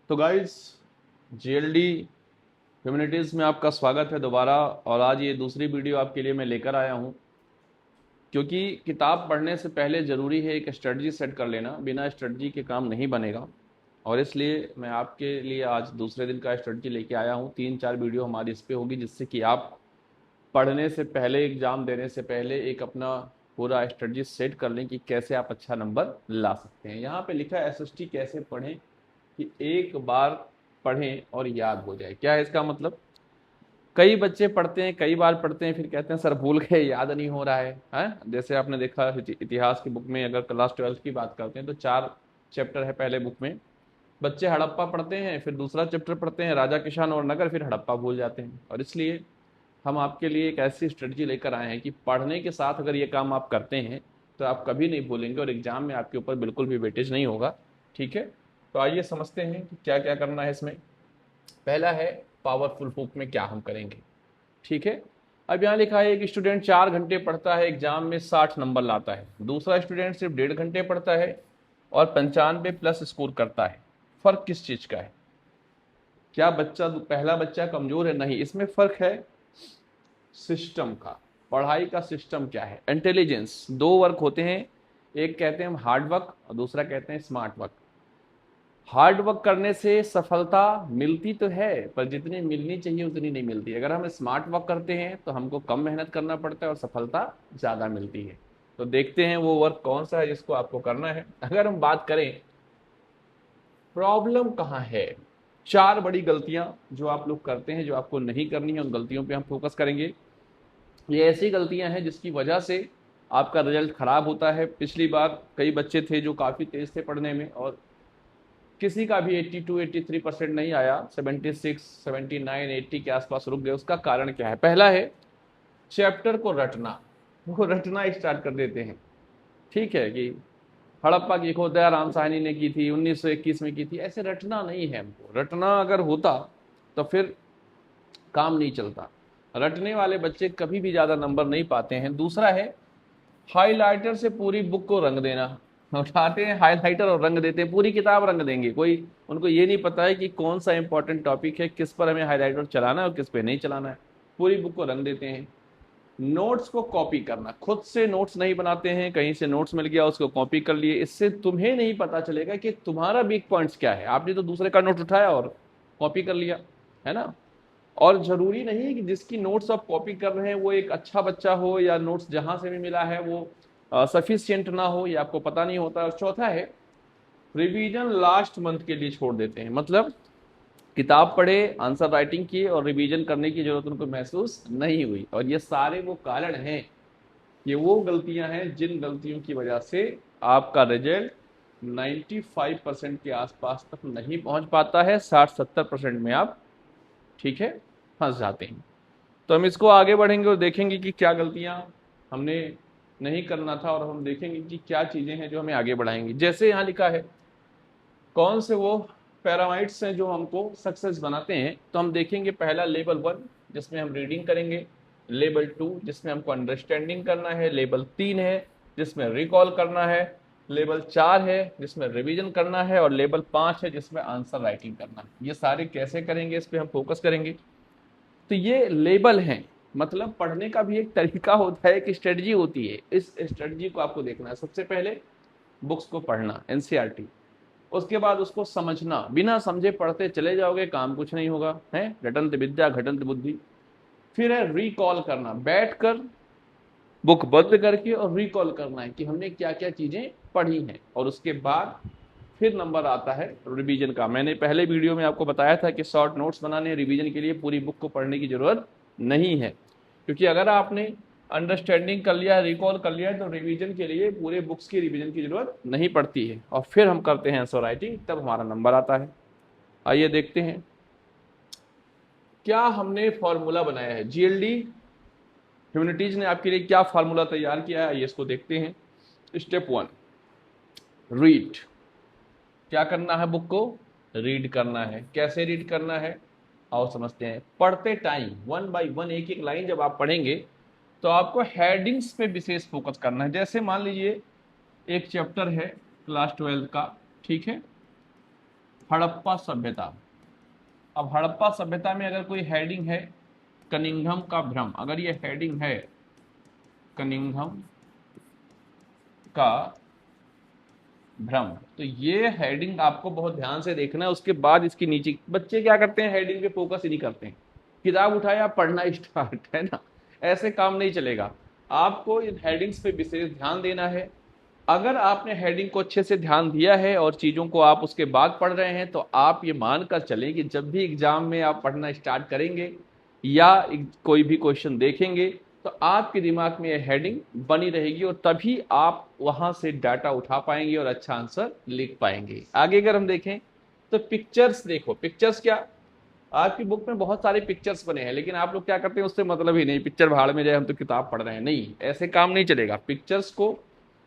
तो guys, GLD humanities में आपका स्वागत है दोबारा। और आज ये दूसरी वीडियो आपके लिए मैं लेकर आया हूँ, क्योंकि किताब पढ़ने से पहले ज़रूरी है एक स्ट्रेटजी सेट कर लेना। बिना स्ट्रेटजी के काम नहीं बनेगा, और इसलिए मैं आपके लिए आज दूसरे दिन का स्ट्रेटजी लेके आया हूँ। 3-4 वीडियो हमारी इस पे होगी, जिससे कि आप पढ़ने से पहले, एग्ज़ाम देने से पहले एक अपना पूरा स्ट्रेटजी सेट कर लें कि कैसे आप अच्छा नंबर ला सकते हैं। यहाँ पे लिखा है एसएसटी कैसे पढ़ें, कि एक बार पढ़ें और याद हो जाए। क्या है इसका मतलब? कई बच्चे पढ़ते हैं, कई बार पढ़ते हैं, फिर कहते हैं सर भूल गए, याद नहीं हो रहा है, हैं? जैसे आपने देखा इतिहास की बुक में, अगर क्लास 12 की बात करते हैं तो 4 चैप्टर है पहले बुक में। बच्चे हड़प्पा पढ़ते हैं, फिर दूसरा चैप्टर पढ़ते हैं राजा किशन और नगर, फिर हड़प्पा भूल जाते हैं। और इसलिए हम आपके लिए एक ऐसी स्ट्रेटजी लेकर आए हैं कि पढ़ने के साथ अगर ये काम आप करते हैं तो आप कभी नहीं भूलेंगे, और एग्जाम में आपके ऊपर बिल्कुल भी वेटेज नहीं होगा। ठीक है, तो आइए समझते हैं कि क्या क्या करना है इसमें। पहला है पावरफुल हुक में क्या हम करेंगे। ठीक है, अब यहाँ लिखा है एक स्टूडेंट 4 घंटे पढ़ता है, एग्जाम में 60 नंबर लाता है। दूसरा स्टूडेंट सिर्फ 1.5 घंटे पढ़ता है और 95+ स्कोर करता है। फर्क किस चीज का है? क्या पहला बच्चा कमजोर है? नहीं, इसमें फर्क है सिस्टम का। पढ़ाई का सिस्टम क्या है? इंटेलिजेंस। 2 वर्क होते हैं, एक कहते हैं हम हार्ड वर्क और दूसरा कहते हैं स्मार्ट वर्क। हार्ड वर्क करने से सफलता मिलती तो है, पर जितनी मिलनी चाहिए उतनी नहीं मिलती। अगर हम स्मार्ट वर्क करते हैं तो हमको कम मेहनत करना पड़ता है और सफलता ज़्यादा मिलती है। तो देखते हैं वो वर्क कौन सा है जिसको आपको करना है। अगर हम बात करें प्रॉब्लम कहाँ है, 4 बड़ी गलतियां जो आप लोग करते हैं, जो आपको नहीं करनी है, उन गलतियों पे हम फोकस करेंगे। ये ऐसी गलतियां हैं जिसकी वजह से आपका रिजल्ट खराब होता है। पिछली बार कई बच्चे थे जो काफ़ी तेज थे पढ़ने में, और किसी का भी 82-83% नहीं आया, 76, 79, 80 के आसपास रुक गए। उसका कारण क्या है? पहला है चैप्टर को रटना। वो रटना स्टार्ट कर देते हैं। ठीक है, कि हड़प्पा की खोज दयाराम साहनी ने की थी, 1921 में की थी। ऐसे रटना नहीं है हमको। रटना अगर होता तो फिर काम नहीं चलता। रटने वाले बच्चे कभी भी ज़्यादा नंबर नहीं पाते हैं। दूसरा है हाइलाइटर से पूरी बुक को रंग देना। उठाते हैं हाइलाइटर और रंग देते हैं, पूरी किताब रंग देंगे। कोई उनको ये नहीं पता है कि कौन सा इंपॉर्टेंट टॉपिक है, किस पर हमें हाइलाइटर चलाना है और किस पे नहीं चलाना है। पूरी बुक को रंग देते हैं। नोट्स को कॉपी करना, खुद से नोट्स नहीं बनाते हैं, कहीं से नोट्स मिल गया उसको कॉपी कर लिए। इससे तुम्हें नहीं पता चलेगा कि तुम्हारा वीक पॉइंट्स क्या है। आपने तो दूसरे का नोट उठाया और कॉपी कर लिया, है ना। और जरूरी नहीं है कि जिसकी नोट्स आप कॉपी कर रहे हैं वो एक अच्छा बच्चा हो, या नोट्स जहां से भी मिला है वो सफिशियंट ना हो, ये आपको पता नहीं होता। और चौथा है रिवीजन लास्ट मंथ के लिए छोड़ देते हैं। मतलब किताब पढ़े, आंसर राइटिंग किए और रिवीजन करने की जरूरत उनको महसूस नहीं हुई। और ये सारे वो कारण हैं, ये वो गलतियां हैं जिन गलतियों की वजह से आपका रिजल्ट 95% के आसपास तक नहीं पहुंच पाता है। 60-70% में आप, ठीक है, फंस जाते हैं। तो हम इसको आगे बढ़ेंगे और देखेंगे कि क्या गलतियां हमने नहीं करना था, और हम देखेंगे कि क्या चीजें हैं जो हमें आगे बढ़ाएंगी। जैसे यहाँ लिखा है कौन से वो पैरामाइड्स हैं जो हमको सक्सेस बनाते हैं, तो हम देखेंगे पहला लेवल 1 जिसमें हम रीडिंग करेंगे, लेवल 2 जिसमें हमको अंडरस्टैंडिंग करना है, लेवल 3 है जिसमें रिकॉल करना है, लेवल 4 है जिसमें रिवीजन करना है, और लेवल 5 है जिसमें आंसर राइटिंग करना है। ये सारे कैसे करेंगे इस पर हम फोकस करेंगे। तो ये लेबल हैं, मतलब पढ़ने का भी एक तरीका होता है, एक स्ट्रेटजी होती है। इस स्ट्रेटजी को आपको देखना है। सबसे पहले बुक्स को पढ़ना, एनसीईआरटी। उसके बाद उसको समझना। बिना समझे पढ़ते चले जाओगे, काम कुछ नहीं होगा, है घटंत विद्या घटंत बुद्धि। फिर है रिकॉल करना, बैठकर बुक बंद करके और रिकॉल करना है कि हमने क्या क्या चीजें पढ़ी हैं। और उसके बाद फिर नंबर आता है रिवीजन का। मैंने पहले वीडियो में आपको बताया था कि शॉर्ट नोट्स बनाने रिवीजन के लिए पूरी बुक को पढ़ने की जरूरत नहीं है, क्योंकि अगर आपने अंडरस्टैंडिंग कर लिया, रिकॉल कर लिया, तो रिवीजन के लिए पूरे बुक्स की रिवीजन की जरूरत नहीं पड़ती है। और फिर हम करते हैं आंसर राइटिंग, तब हमारा नंबर आता है। आइए देखते हैं क्या हमने फॉर्मूला बनाया है। जीएलडी ह्यूमैनिटीज ने आपके लिए क्या फार्मूला तैयार किया है, आइए इसको देखते हैं। Step 1, read. क्या करना है? बुक को रीड करना है। कैसे रीड करना है आओ समझते हैं। पढ़ते टाइम 1 बाय 1 एक एक लाइन जब आप पढ़ेंगे तो आपको हेडिंग्स पे विशेष फोकस करना है। जैसे मान लीजिए एक चैप्टर है क्लास 12 का, ठीक है, हड़प्पा सभ्यता। अब हड़प्पा सभ्यता में अगर कोई हेडिंग है कनिंघम का भ्रम, अगर ये हेडिंग है कनिंघम का भ्रम, तो ये हेडिंग आपको बहुत ध्यान से देखना है। उसके बाद इसके नीचे बच्चे क्या करते हैं, हेडिंग पे फोकस ही नहीं करते हैं, किताब उठाया पढ़ना स्टार्ट, है ना। ऐसे काम नहीं चलेगा, आपको इन हेडिंग्स पे विशेष ध्यान देना है। अगर आपने हेडिंग को अच्छे से ध्यान दिया है और चीजों को आप उसके बाद पढ़ रहे हैं, तो आप ये मानकर चलें कि जब भी एग्जाम में आप पढ़ना स्टार्ट करेंगे या कोई भी क्वेश्चन देखेंगे, तो आपके दिमाग में यह हेडिंग बनी रहेगी और तभी आप वहां से डाटा उठा पाएंगे और अच्छा आंसर लिख पाएंगे। आगे अगर हम देखें तो पिक्चर्स देखो, पिक्चर्स क्या, आपकी बुक में बहुत सारे पिक्चर्स बने हैं, लेकिन आप लोग क्या करते हैं, उससे मतलब ही नहीं, पिक्चर भाड़ में जाए, हम तो किताब पढ़ रहे हैं। नहीं, ऐसे काम नहीं चलेगा, पिक्चर्स को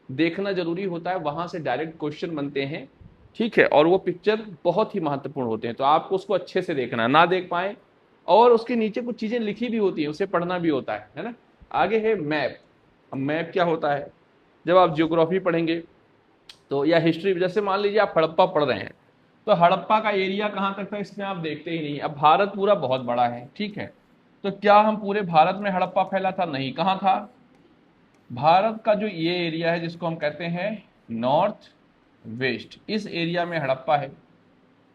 देखना जरूरी होता है, वहां से डायरेक्ट क्वेश्चन बनते हैं, ठीक है। और वो पिक्चर बहुत ही महत्वपूर्ण होते हैं, तो आपको उसको अच्छे से देखना, ना देख पाए और उसके नीचे कुछ चीजें लिखी भी होती हैं, उसे पढ़ना भी होता है ना। आगे है मैप। अब मैप क्या होता है, जब आप ज्योग्राफी पढ़ेंगे तो या हिस्ट्री, जैसे मान लीजिए आप हड़प्पा पढ़ रहे हैं, तो हड़प्पा का एरिया कहाँ तक था इसमें आप देखते ही नहीं। अब भारत पूरा बहुत बड़ा है, ठीक है, तो क्या हम पूरे भारत में हड़प्पा फैला था, नहीं, कहाँ था, भारत का जो ये एरिया है जिसको हम कहते हैं नॉर्थ वेस्ट, इस एरिया में हड़प्पा है।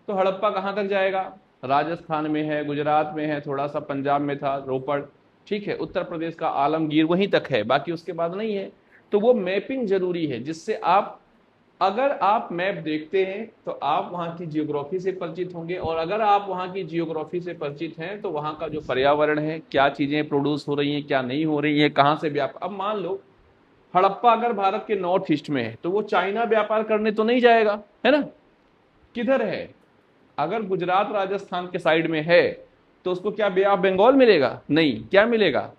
तो हड़प्पा कहाँ तक जाएगा, राजस्थान में है, गुजरात में है, थोड़ा सा पंजाब में था, रोपड़, ठीक है, उत्तर प्रदेश का आलमगीर वहीं तक है, बाकी उसके बाद नहीं है। तो वो मैपिंग जरूरी है, जिससे आप, अगर आप मैप देखते हैं तो आप वहां की जियोग्राफी से परिचित होंगे, और अगर आप वहां की जियोग्राफी से परिचित हैं तो वहां का जो पर्यावरण है, क्या चीजें प्रोड्यूस हो रही हैं, क्या नहीं हो रही है, कहाँ से व्यापार। अब मान लो हड़प्पा अगर भारत के नॉर्थ ईस्ट में है, तो वो चाइना व्यापार करने तो नहीं जाएगा, है ना, किधर है, अगर गुजरात राजस्थान के साइड में है तो उसको क्या बे ऑफ बंगाल मिलेगा, नहीं, क्या मिलेगा,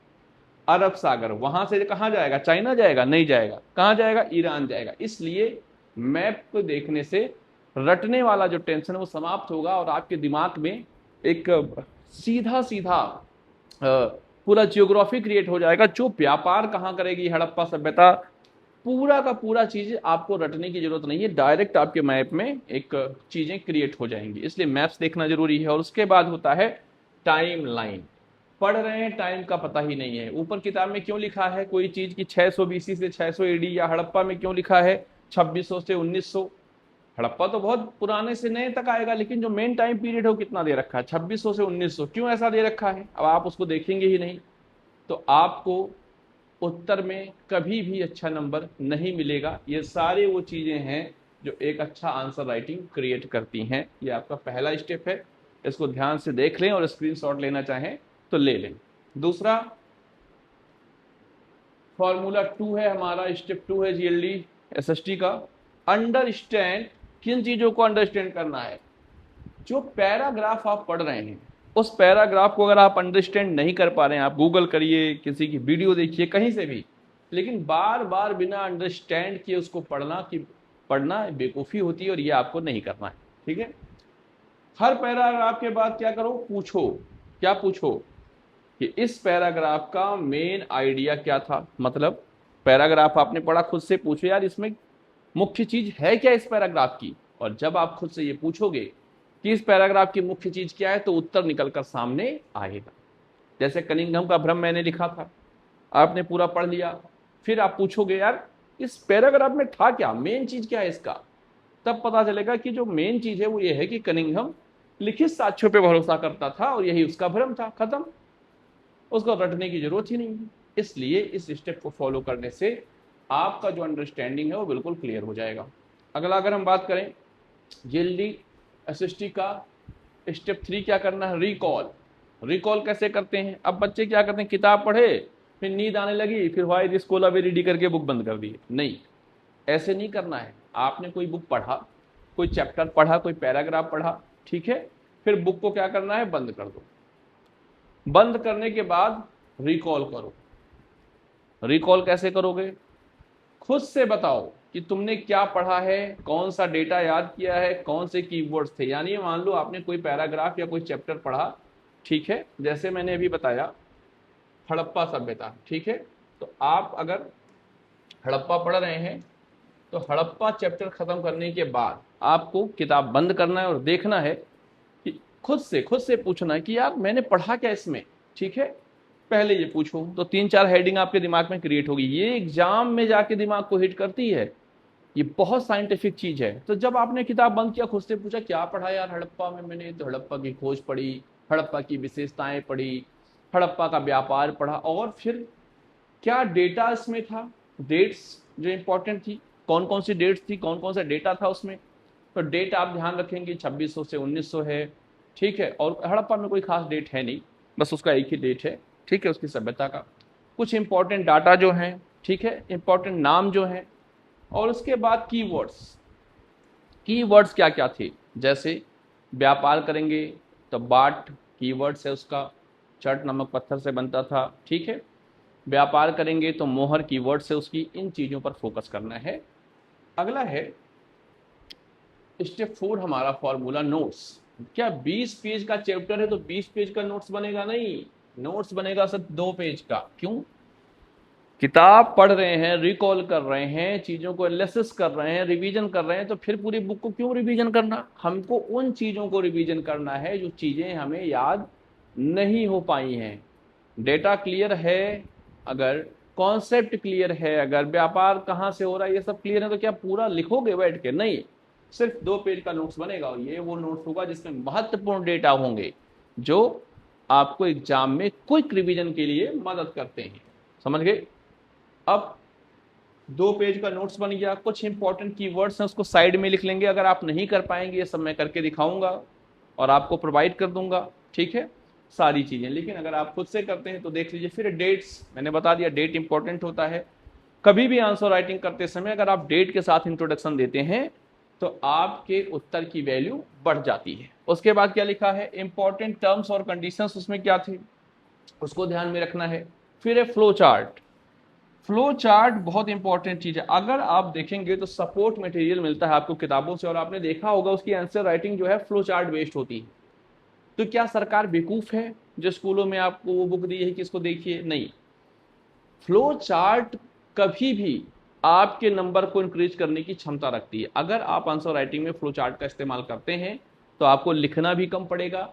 अरब सागर। वहां से कहां जाएगा, चाइना जाएगा, नहीं जाएगा, कहां जाएगा, ईरान जाएगा। इसलिए मैप को देखने से रटने वाला जो टेंशन है वो समाप्त होगा और आपके दिमाग में एक सीधा सीधा पूरा जियोग्राफी क्रिएट हो जाएगा। जो व्यापार कहाँ करेगी हड़प्पा सभ्यता, पूरा का पूरा चीज आपको रटने की जरूरत नहीं है, डायरेक्ट आपके मैप में एक चीजें क्रिएट हो जाएंगी। इसलिए मैप्स देखना जरूरी है। और उसके बाद होता है टाइम लाइन। पढ़ रहे हैं, टाइम का पता ही नहीं है, ऊपर किताब में क्यों लिखा है कोई चीज की 600 बीसी से 600 एडी, या हड़प्पा में क्यों लिखा है 2600 से 1900। हड़प्पा तो बहुत पुराने से नए तक आएगा, लेकिन जो मेन टाइम पीरियड है वो कितना दे रखा है, 2600 से 1900, क्यों ऐसा दे रखा है, अब आप उसको देखेंगे ही नहीं तो आपको उत्तर में कभी भी अच्छा नंबर नहीं मिलेगा। ये सारे वो चीजें हैं जो एक अच्छा आंसर राइटिंग क्रिएट करती हैं। ये आपका पहला स्टेप है, इसको ध्यान से देख लें और स्क्रीनशॉट लेना चाहें तो ले लें। दूसरा फॉर्मूला 2 है हमारा, स्टेप 2 है जीएलडी एसएसटी का, अंडरस्टैंड। किन चीजों को अंडरस्टैंड करना है, जो पैराग्राफ आप पढ़ रहे हैं उस पैराग्राफ को अगर आप अंडरस्टैंड नहीं कर पा रहे हैं, आप गूगल करिए, किसी की वीडियो देखिए, कहीं से भी, लेकिन बार बार बिना अंडरस्टैंड किए उसको पढ़ना बेवकूफ़ी होती है और ये आपको नहीं करना है, ठीक है। हर पैराग्राफ के बाद क्या करो, पूछो, क्या पूछो कि इस पैराग्राफ का मेन आइडिया क्या था। मतलब पैराग्राफ आपने पढ़ा, खुद से पूछो यार इसमें मुख्य चीज है क्या इस पैराग्राफ की। और जब आप खुद से ये पूछोगे कि इस पैराग्राफ की मुख्य चीज क्या है, तो उत्तर निकलकर सामने आएगा। जैसे कनिंघम का भ्रम मैंने लिखा था, आपने पूरा पढ़ लिया, फिर आप पूछोगे यार इस पैराग्राफ में था क्या, मेन चीज क्या है इसका, तब पता चलेगा कि जो मेन चीज है वो ये है कि कनिंघम लिखित साक्ष्यों पे भरोसा करता था और यही उसका भ्रम था, खत्म, उसको रटने की जरूरत ही नहीं है। इसलिए इस स्टेप को फॉलो करने से आपका जो अंडरस्टैंडिंग है वो बिल्कुल क्लियर हो जाएगा। अगला अगर हम बात करें जीएलडी एसएसटी का, स्टेप 3 क्या करना है, रिकॉल। रिकॉल कैसे करते हैं, अब बच्चे क्या करते हैं, किताब पढ़े, फिर नींद आने लगी, फिर why this Cola way ready करके बुक बंद कर दी। नहीं, ऐसे नहीं करना है। आपने कोई बुक पढ़ा, कोई चैप्टर पढ़ा, कोई पैराग्राफ पढ़ा, ठीक है, फिर बुक को क्या करना है, बंद कर दो। बंद करने के बाद रिकॉल करो। रिकॉल कैसे करोगे, खुद से बताओ कि तुमने क्या पढ़ा है, कौन सा डेटा याद किया है, कौन से कीवर्ड्स थे। यानी मान लो आपने कोई पैराग्राफ या कोई चैप्टर पढ़ा, ठीक है, जैसे मैंने अभी बताया हड़प्पा सभ्यता, ठीक है, तो आप अगर हड़प्पा पढ़ रहे हैं तो हड़प्पा चैप्टर खत्म करने के बाद आपको किताब बंद करना है और देखना है कि खुद से पूछना है कि यार मैंने पढ़ा क्या इसमें। ठीक है, पहले ये पूछो तो 3-4 हेडिंग आपके दिमाग में क्रिएट होगी, ये एग्जाम में जाके दिमाग को हिट करती है, ये बहुत साइंटिफिक चीज है। तो जब आपने किताब बंद किया, खुद से पूछा क्या पढ़ा यार हड़प्पा में, मैंने तो हड़प्पा की खोज पढ़ी, हड़प्पा की विशेषताएं पढ़ी, हड़प्पा का व्यापार पढ़ा, और फिर क्या डेटा इसमें था, डेट्स जो इंपॉर्टेंट थी, कौन कौन सी डेट्स थी, कौन कौन सा डेटा था उसमें। तो डेट आप ध्यान रखेंगे 2600 से 1900 है। ठीक है, और हड़प्पा में कोई खास डेट है नहीं, बस उसका एक ही डेट है। ठीक है, उसकी सभ्यता का कुछ इंपॉर्टेंट डाटा जो है, ठीक है, इंपॉर्टेंट नाम जो है, और उसके बाद कीवर्ड्स। कीवर्ड्स क्या क्या थे, जैसे व्यापार करेंगे तो बाट कीवर्ड्स है उसका, चट नमक पत्थर से बनता था। ठीक है, व्यापार करेंगे तो मोहर कीवर्ड से उसकी, इन चीजों पर फोकस करना है। अगला है स्टेप 4 हमारा फॉर्मूला नोट्स। क्या 20 पेज का चैप्टर है तो 20 पेज का नोट्स बनेगा? नहीं, नोट्स बनेगा सिर्फ 2 पेज का। क्यों? किताब पढ़ रहे हैं, रिकॉल कर रहे हैं, चीजों को एनालिसिस कर रहे हैं, रिवीजन कर रहे हैं, तो फिर पूरी बुक को क्यों रिवीजन करना? हमको उन चीजों को रिवीजन करना है जो चीजें हमें याद नहीं हो पाई हैं। डेटा क्लियर है, अगर कॉन्सेप्ट क्लियर है, अगर व्यापार कहाँ से हो रहा है, ये सब क्लियर है, तो क्या पूरा लिखोगे बैठ के? नहीं, सिर्फ 2 पेज का नोट्स बनेगा, और ये वो नोट्स होगा जिसमें महत्वपूर्ण डेटा होंगे जो आपको एग्जाम में क्विक रिवीजन के लिए मदद करते हैं। समझ गए? अब 2 पेज का नोट्स बन गया, कुछ इंपॉर्टेंट कीवर्ड्स हैं उसको साइड में लिख लेंगे। अगर आप नहीं कर पाएंगे, ये सब मैं करके दिखाऊंगा और आपको प्रोवाइड कर दूंगा। ठीक है, सारी चीजें। लेकिन अगर आप खुद से करते हैं तो देख लीजिए। फिर डेट्स, मैंने बता दिया डेट इंपॉर्टेंट होता है। कभी भी आंसर राइटिंग करते समय अगर आप डेट के साथ इंट्रोडक्शन देते हैं तो आपके उत्तर की वैल्यू बढ़ जाती है। उसके बाद क्या लिखा है, इंपॉर्टेंट टर्म्स और कंडीशंस उसमें क्या थे उसको ध्यान में रखना है। फिर है फ्लो चार्ट। फ्लो चार्ट बहुत इंपॉर्टेंट चीज है। अगर आप देखेंगे तो सपोर्ट मटेरियल मिलता है आपको किताबों से, और आपने देखा होगा उसकी आंसर राइटिंग जो है फ्लो चार्ट बेस्ड होती है। तो क्या सरकार बेवकूफ है जो स्कूलों में आपको वो बुक दी है कि इसको देखिए? नहीं, फ्लो चार्ट कभी भी आपके नंबर को इंक्रीज करने की क्षमता रखती है। अगर आप आंसर राइटिंग में फ्लो चार्ट का इस्तेमाल करते हैं तो आपको लिखना भी कम पड़ेगा,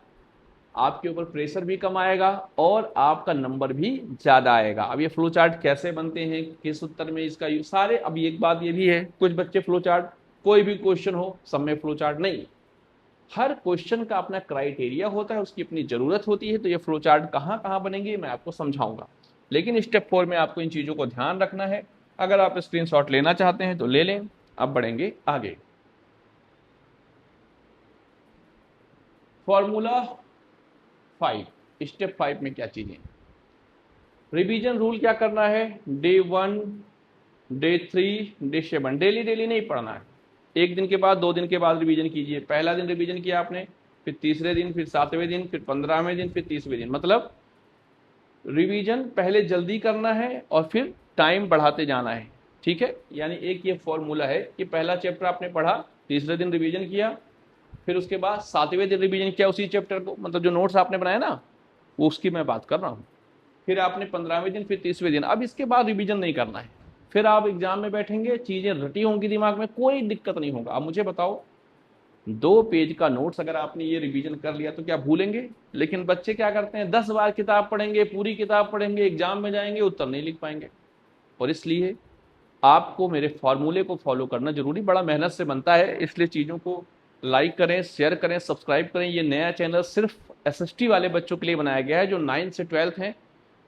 आपके ऊपर प्रेशर भी कम आएगा, और आपका नंबर भी ज्यादा आएगा। अब ये फ्लो चार्ट कैसे बनते हैं, किस उत्तर में इसका यूज, सारे। अब एक बात ये भी है, कुछ बच्चे फ्लो चार्ट, कोई भी क्वेश्चन हो सब में फ्लो चार्ट नहीं, हर क्वेश्चन का अपना क्राइटेरिया होता है, उसकी अपनी जरूरत होती है। तो ये फ्लो चार्ट कहाँ कहाँ बनेंगे मैं आपको समझाऊंगा, लेकिन स्टेप 4 में आपको इन चीजों को ध्यान रखना है। अगर आप स्क्रीनशॉट लेना चाहते हैं तो ले लें। अब बढ़ेंगे आगे। फॉर्मूला 5, स्टेप 5 में क्या चीजें, रिवीजन रूल क्या करना है, day 1, day 3, day 7, daily daily नहीं पढ़ना है। एक दिन के बाद, 2 दिन के बाद रिवीजन कीजिए। पहला दिन रिवीजन किया आपने, फिर तीसरे दिन, फिर 7वें दिन, फिर 15वें दिन, फिर 30वें दिन। मतलब रिवीजन पहले जल्दी करना है और फिर टाइम बढ़ाते जाना है। ठीक है, यानी एक ये फॉर्मूला है कि पहला चैप्टर आपने पढ़ा, तीसरे दिन रिवीजन किया, फिर उसके बाद 7वें दिन रिवीजन किया उसी चैप्टर को, मतलब जो नोट्स आपने बनाया ना वो, उसकी मैं बात कर रहा हूँ। फिर आपने 15वें दिन, फिर 30वें दिन। अब इसके बाद रिवीजन नहीं करना है। फिर आप एग्जाम में बैठेंगे, चीजें रटी होंगी दिमाग में, कोई दिक्कत नहीं होगा। अब मुझे बताओ, 2 पेज का नोट्स अगर आपने ये रिवीजन कर लिया तो क्या भूलेंगे? लेकिन बच्चे क्या करते हैं, 10 बार किताब पढ़ेंगे, पूरी किताब पढ़ेंगे, एग्जाम में जाएंगे उत्तर नहीं लिख पाएंगे। और इसलिए आपको मेरे फॉर्मूले को फॉलो करना जरूरी, बड़ा मेहनत से बनता है। इसलिए चीजों को लाइक करें, शेयर करें, सब्सक्राइब करें। ये नया चैनल सिर्फ SST वाले बच्चों के लिए बनाया गया है जो 9th से 12th हैं।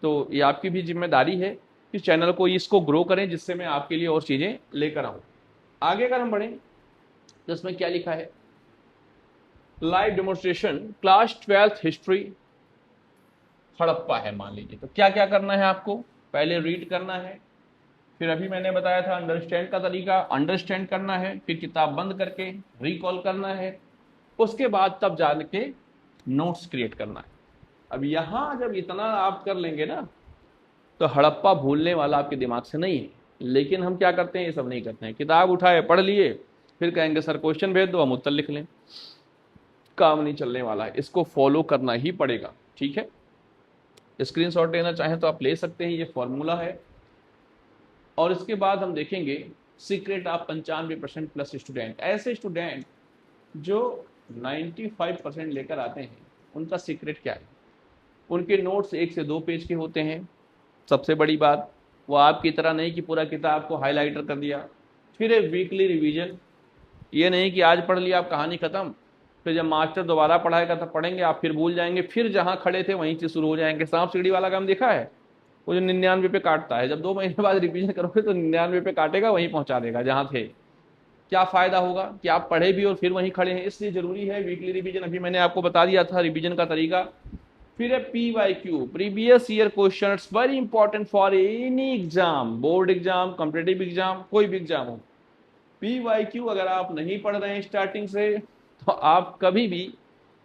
तो ये आपकी भी जिम्मेदारी है कि चैनल को, इसको ग्रो करें, जिससे मैं आपके लिए और चीजें लेकर आऊं। आगे अगर हम बढ़ें तो इसमें क्या लिखा है, live demonstration class 12th history Harappa है मान लीजिए। तो क्या क्या करना है आपको, पहले रीड करना है, फिर अभी मैंने बताया था अंडरस्टैंड का तरीका, अंडरस्टैंड करना है, फिर किताब बंद करके रिकॉल करना है, उसके बाद तब जान के नोट्स क्रिएट करना है। अब यहां जब इतना आप कर लेंगे ना तो हड़प्पा भूलने वाला आपके दिमाग से नहीं है। लेकिन हम क्या करते हैं, ये सब नहीं करते हैं। किताब उठाए, पढ़ लिए, फिर कहेंगे सर क्वेश्चन भेज दो, हम उत्तर लिख लें। काम नहीं चलने वाला है, इसको फॉलो करना ही पड़ेगा। ठीक है, स्क्रीनशॉट लेना चाहें तो आप ले सकते हैं, ये फॉर्मूला है। और इसके बाद हम देखेंगे सीक्रेट ऑफ 95% प्लस स्टूडेंट, ऐसे स्टूडेंट जो 95% लेकर आते हैं, उनका सीक्रेट क्या है? उनके नोट्स 1 से 2 पेज के होते हैं। सबसे बड़ी बात, वो आपकी तरह नहीं कि पूरा किताब को हाईलाइटर कर दिया। फिर एक वीकली रिवीजन, ये नहीं कि आज पढ़ लिया आप कहानी खत्म, फिर जब मास्टर दोबारा पढ़ाएगा तब पढ़ेंगे, आप फिर भूल जाएंगे, फिर जहाँ खड़े थे वहीं से शुरू हो जाएंगे। सांप सीढ़ी वाला काम देखा है, वो जो 99 पे काटता है, जब 2 महीने बाद रिवीजन करोगे तो 99 पे काटेगा, वहीं पहुंचा देगा जहाँ थे। क्या फायदा होगा कि आप पढ़े भी और फिर वहीं खड़े हैं। इसलिए जरूरी है वीकली रिवीजन। अभी मैंने आपको बता दिया था रिवीजन का तरीका। फिर है PYQ, previous year questions, very important for any exam, board exam, competitive exam, कोई भी एग्जाम हो। PYQ अगर आप नहीं पढ़ रहे हैं स्टार्टिंग से, तो आप कभी भी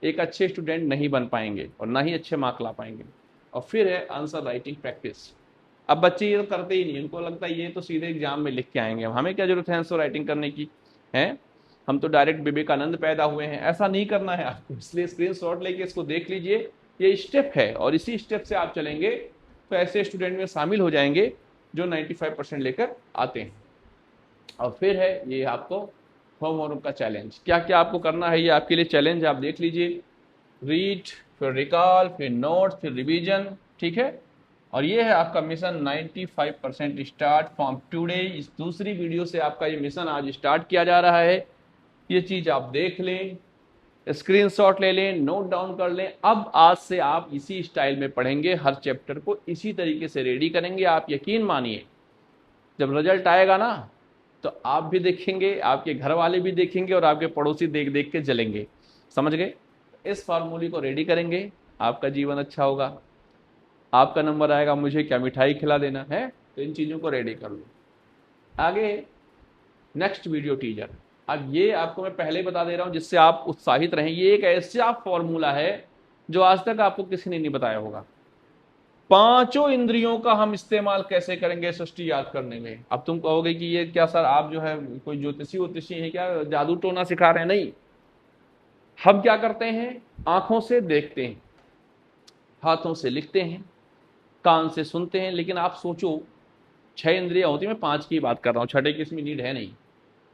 एक अच्छे स्टूडेंट नहीं बन पाएंगे और ना ही अच्छे मार्क ला पाएंगे। और फिर है आंसर राइटिंग प्रैक्टिस। अब बच्चे ये तो करते ही नहीं, उनको लगता है ये तो सीधे एग्जाम में लिख के आएंगे, हमें क्या जरूरत है आंसर राइटिंग करने की है, हम तो डायरेक्ट विवेकानंद पैदा हुए हैं। ऐसा नहीं करना है आपको, इसलिए स्क्रीनशॉट लेके इसको देख लीजिए, ये स्टेप है और इसी स्टेप से आप चलेंगे तो ऐसे स्टूडेंट में शामिल हो जाएंगे जो 95% लेकर आते हैं। और फिर है ये आपको होमवर्क का चैलेंज, क्या क्या आपको करना है, ये आपके लिए चैलेंज, आप देख लीजिए। रीड, फिर रिकॉल, फिर नोट, फिर रिवीजन, ठीक है। और ये है आपका मिशन 95% स्टार्ट फ्रॉम टुडे। इस दूसरी वीडियो से आपका ये मिशन आज स्टार्ट किया जा रहा है। ये चीज आप देख लें, स्क्रीनशॉट ले लें, नोट डाउन कर लें। अब आज से आप इसी स्टाइल में पढ़ेंगे, हर चैप्टर को इसी तरीके से रेडी करेंगे। आप यकीन मानिए जब रिजल्ट आएगा ना, तो आप भी देखेंगे, आपके घर वाले भी देखेंगे और आपके पड़ोसी देख देख के जलेंगे। समझ गए? इस फार्मूले को रेडी करेंगे, आपका जीवन अच्छा होगा, आपका नंबर आएगा, मुझे क्या मिठाई खिला देना है। तो इन चीज़ों को रेडी कर लो। आगे नेक्स्ट वीडियो टीजर, अब ये आपको मैं पहले ही बता दे रहा हूँ जिससे आप उत्साहित रहें। ये एक ऐसा फॉर्मूला है जो आज तक आपको किसी ने नहीं बताया होगा। 5 इंद्रियों का हम इस्तेमाल कैसे करेंगे सृष्टि याद करने में। अब तुम कहोगे कि ये क्या सर आप जो है कोई ज्योतिषी वोतिषी है क्या, जादू टोना सिखा रहे हैं? नहीं, हम क्या करते हैं, आंखों से देखते हैं, हाथों से लिखते हैं, कान से सुनते हैं। लेकिन आप सोचो 6 इंद्रियां होती, मैं 5 की बात कर रहा हूं, छठे की इसमें नीड है नहीं।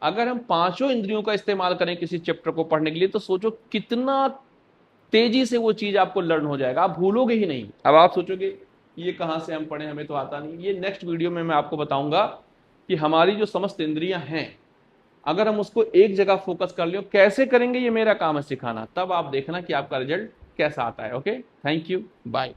अगर हम 5 इंद्रियों का इस्तेमाल करें किसी चैप्टर को पढ़ने के लिए, तो सोचो कितना तेजी से वो चीज आपको लर्न हो जाएगा, आप भूलोगे ही नहीं। अब आप सोचोगे ये कहां से हम पढ़े, हमें तो आता नहीं। ये नेक्स्ट वीडियो में मैं आपको बताऊंगा कि हमारी जो समस्त इंद्रियां हैं, अगर हम उसको एक जगह फोकस कर लियो, कैसे करेंगे ये मेरा काम है सिखाना। तब आप देखना कि आपका रिजल्ट कैसा आता है। Okay, thank you, bye.